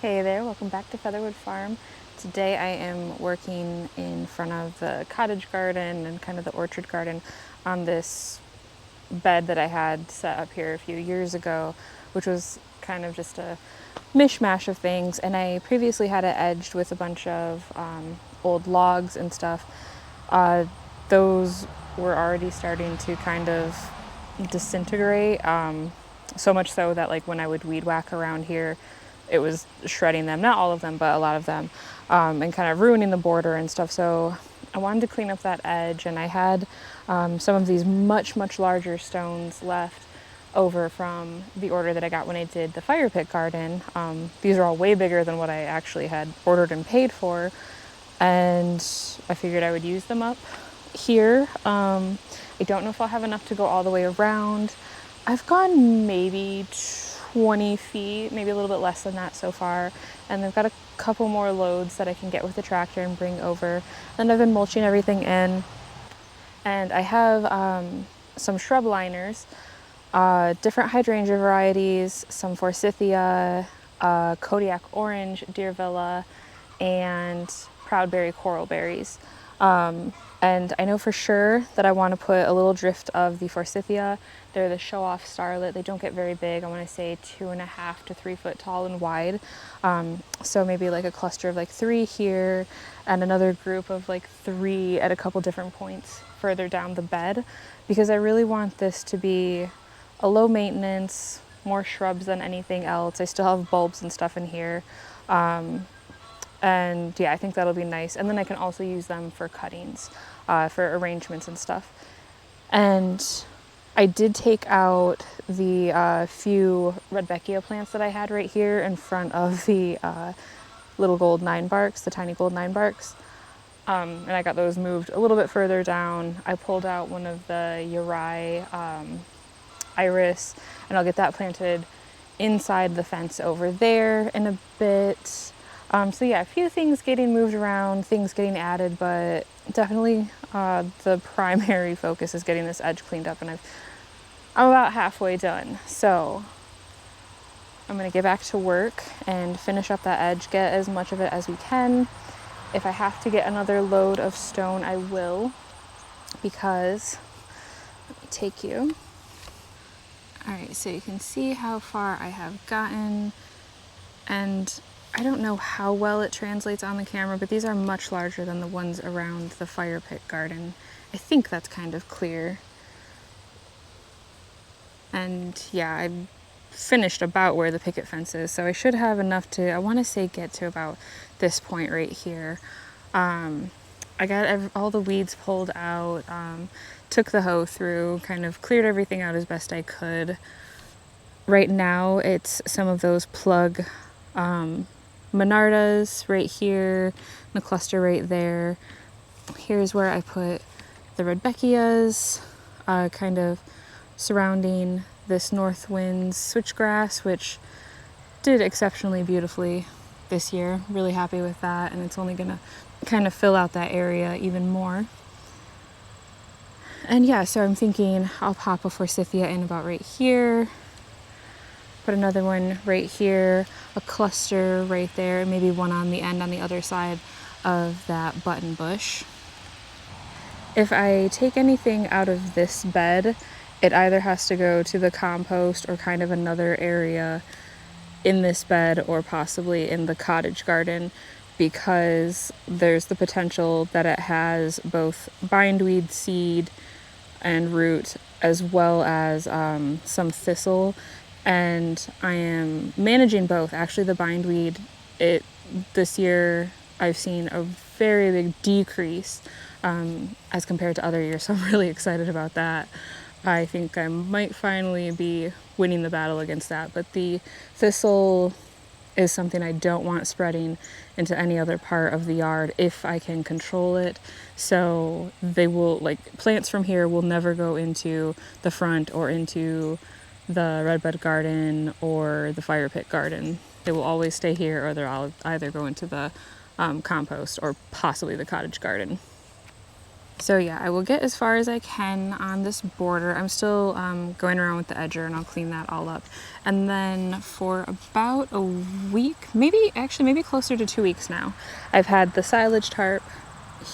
Hey there, welcome back to Featherwood Farm. Today I am working in front of the cottage garden and kind of the orchard garden on this bed that I had set up here a few years ago, which was kind of just a mishmash of things. And I previously had it edged with a bunch of old logs and stuff. Those were already starting to kind of disintegrate, so much so that like when I would weed whack around here, it was shredding them, not all of them, but a lot of them, and kind of ruining the border and stuff. So I wanted to clean up that edge, and I had some of these much larger stones left over from the order that I got when I did the fire pit garden. These are all way bigger than what I actually had ordered and paid for, and I figured I would use them up here. I don't know if I'll have enough to go all the way around. I've gone maybe 20 feet, maybe a little bit less than that so far, and I've got a couple more loads that I can get with the tractor and bring over. And I've been mulching everything in, and I have some shrub liners, different hydrangea varieties, some forsythia, Kodiak orange, deer villa, and proudberry coral berries. And I know for sure that I want to put a little drift of the forsythia. They're the show-off starlet. They don't get very big. I want to say 2.5 to 3 foot tall and wide. So maybe like a cluster of like 3 here, and another group of like 3 at a couple different points further down the bed, because I really want this to be a low maintenance, more shrubs than anything else. I still have bulbs and stuff in here. And yeah, I think that'll be nice. And then I can also use them for cuttings, for arrangements and stuff. And I did take out the few Rudbeckia plants that I had right here in front of the little gold 9-barks, the tiny gold 9-barks. And I got those moved a little bit further down. I pulled out one of the Uri iris, and I'll get that planted inside the fence over there in a bit. So yeah, a few things getting moved around, things getting added, but definitely the primary focus is getting this edge cleaned up, and I'm about halfway done. So I'm gonna get back to work and finish up that edge, get as much of it as we can. If I have to get another load of stone, I will, because, let me take you. All right, so you can see how far I have gotten, and I don't know how well it translates on the camera, but these are much larger than the ones around the fire pit garden. I think that's kind of clear. And yeah, I finished about where the picket fence is, so I should have enough to, I want to say, get to about this point right here. I got all the weeds pulled out, took the hoe through, kind of cleared everything out as best I could. Right now it's some of those plug Monardas right here, and a cluster right there. Here's where I put the Rudbeckias, kind of surrounding this North Winds switchgrass, which did exceptionally beautifully this year. Really happy with that, and it's only gonna kind of fill out that area even more. And yeah, so I'm thinking I'll pop a forsythia in about right here, put another one right here, a cluster right there, and maybe one on the end on the other side of that button bush. If I take anything out of this bed, it either has to go to the compost or kind of another area in this bed, or possibly in the cottage garden, because there's the potential that it has both bindweed seed and root, as well as some thistle. And I am managing both. Actually, the bindweed, this year I've seen a very big decrease as compared to other years, so I'm really excited about that. I think I might finally be winning the battle against that, but the thistle is something I don't want spreading into any other part of the yard if I can control it. So they will, like, plants from here will never go into the front or into the redbud garden or the fire pit garden. They will always stay here, or they'll either go into the compost or possibly the cottage garden. So yeah, I will get as far as I can on this border. I'm still going around with the edger, and I'll clean that all up. And then for about a week, maybe closer to 2 weeks now, I've had the silage tarp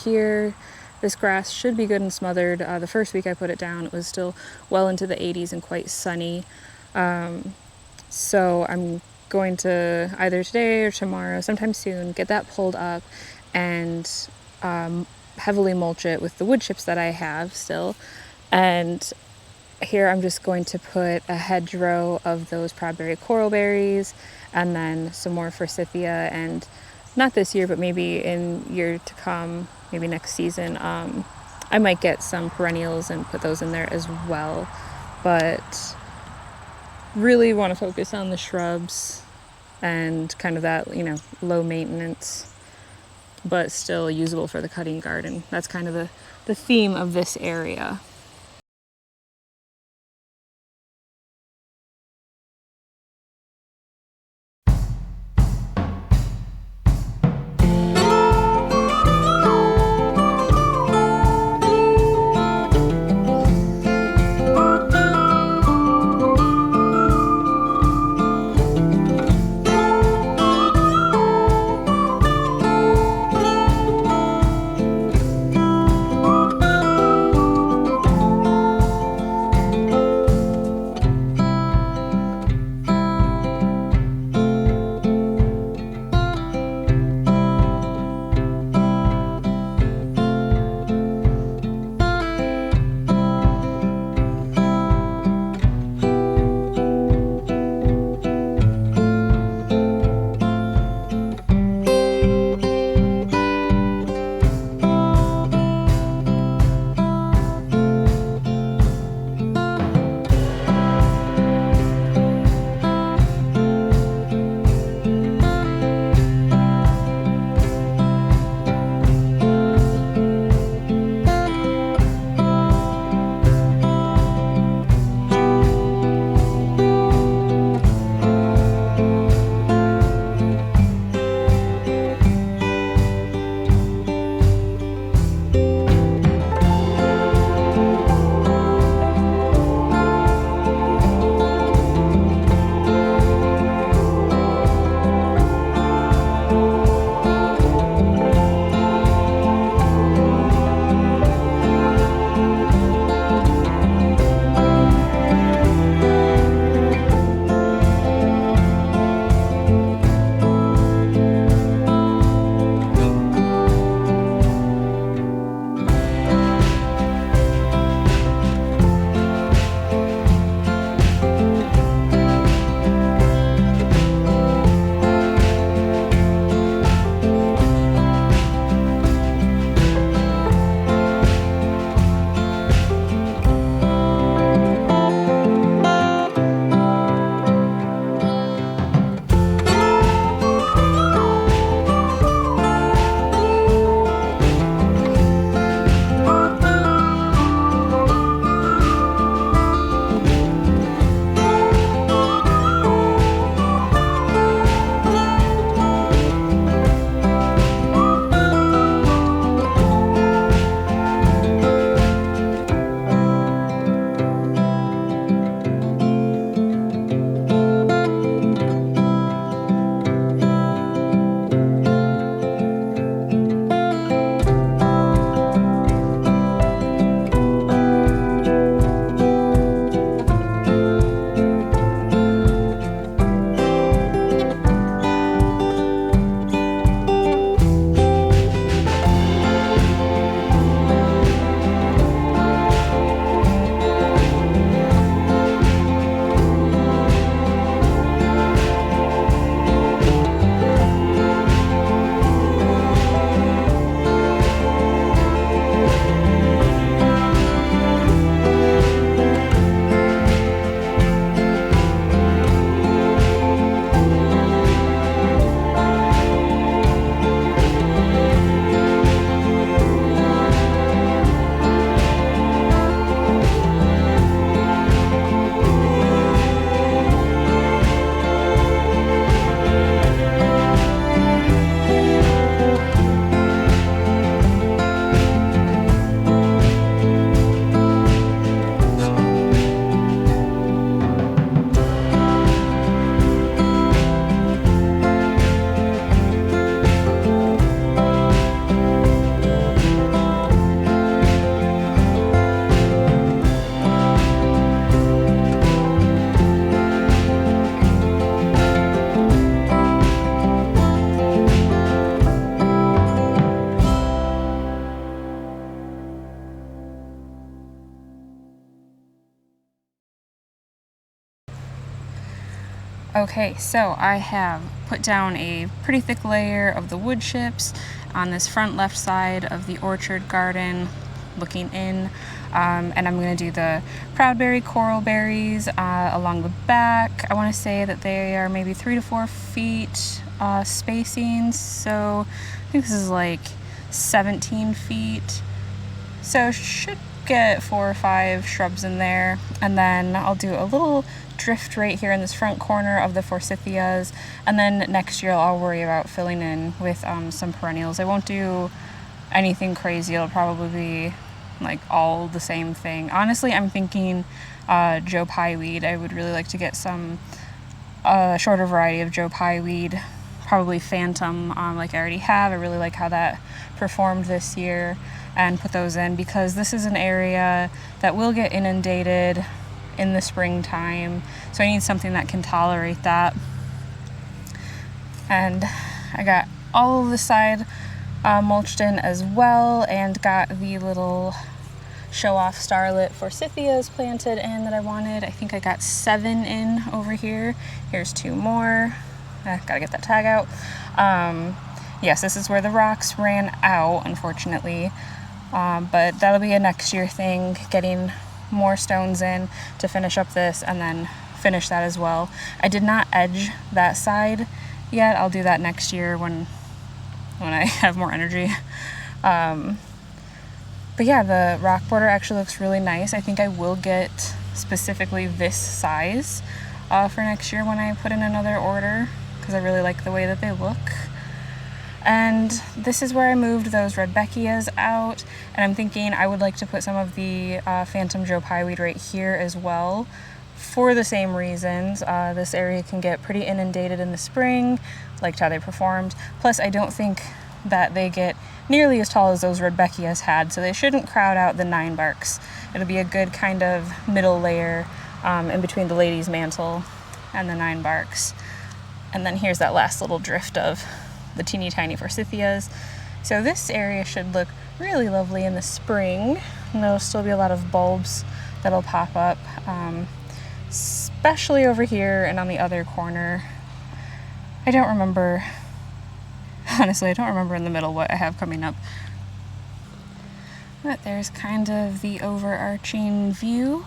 here. This grass should be good and smothered. The first week I put it down, it was still well into the 80s and quite sunny. So I'm going to either today or tomorrow, sometime soon, get that pulled up and heavily mulch it with the wood chips that I have still. And here I'm just going to put a hedgerow of those Proudberry coral berries and then some more forsythia, and not this year, but maybe in year to come, maybe next season, I might get some perennials and put those in there as well. But really want to focus on the shrubs and kind of that, low maintenance, but still usable for the cutting garden. That's kind of the theme of this area. Okay, so I have put down a pretty thick layer of the wood chips on this front left side of the orchard garden looking in, and I'm going to do the proudberry coral berries along the back. I want to say that they are maybe 3 to 4 feet spacing, so I think this is like 17 feet, so should get 4 or 5 shrubs in there. And then I'll do a little drift right here in this front corner of the forsythias, and then next year I'll worry about filling in with some perennials. I won't do anything crazy. It'll probably be like all the same thing. Honestly, I'm thinking Joe Pye weed. I would really like to get some shorter variety of Joe Pye weed, probably phantom, like I already have. I really like how that performed this year, and put those in because this is an area that will get inundated in the springtime, so I need something that can tolerate that. And I got all of the side mulched in as well, and got the little show-off starlit forsythias planted in that I wanted. I think I got 7 in over here. Here's 2 more. Gotta get that tag out. Yes, this is where the rocks ran out, unfortunately, but that'll be a next year thing, getting more stones in to finish up this and then finish that as well. I did not edge that side yet. I'll do that next year when I have more energy. But yeah, the rock border actually looks really nice. I think I will get specifically this size for next year when I put in another order, because I really like the way that they look. And this is where I moved those Rudbeckias out, and I'm thinking I would like to put some of the Phantom Joe Pye weed right here as well, for the same reasons. This area can get pretty inundated in the spring, liked how they performed. Plus, I don't think that they get nearly as tall as those Rudbeckias had, so they shouldn't crowd out the 9 barks. It'll be a good kind of middle layer in between the lady's mantle and the 9 barks. And then here's that last little drift of the teeny tiny forsythias. So this area should look really lovely in the spring, and there'll still be a lot of bulbs that'll pop up, especially over here and on the other corner. I don't remember, honestly, I don't remember in the middle what I have coming up. But there's kind of the overarching view,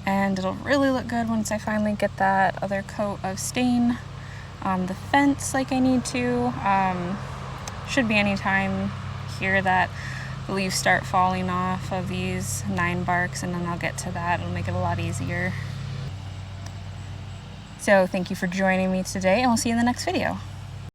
and it'll really look good once I finally get that other coat of stain on the fence like I need to. Should be any time here that the leaves start falling off of these 9 barks, and then I'll get to that. It'll make it a lot easier. So thank you for joining me today, and we'll see you in the next video.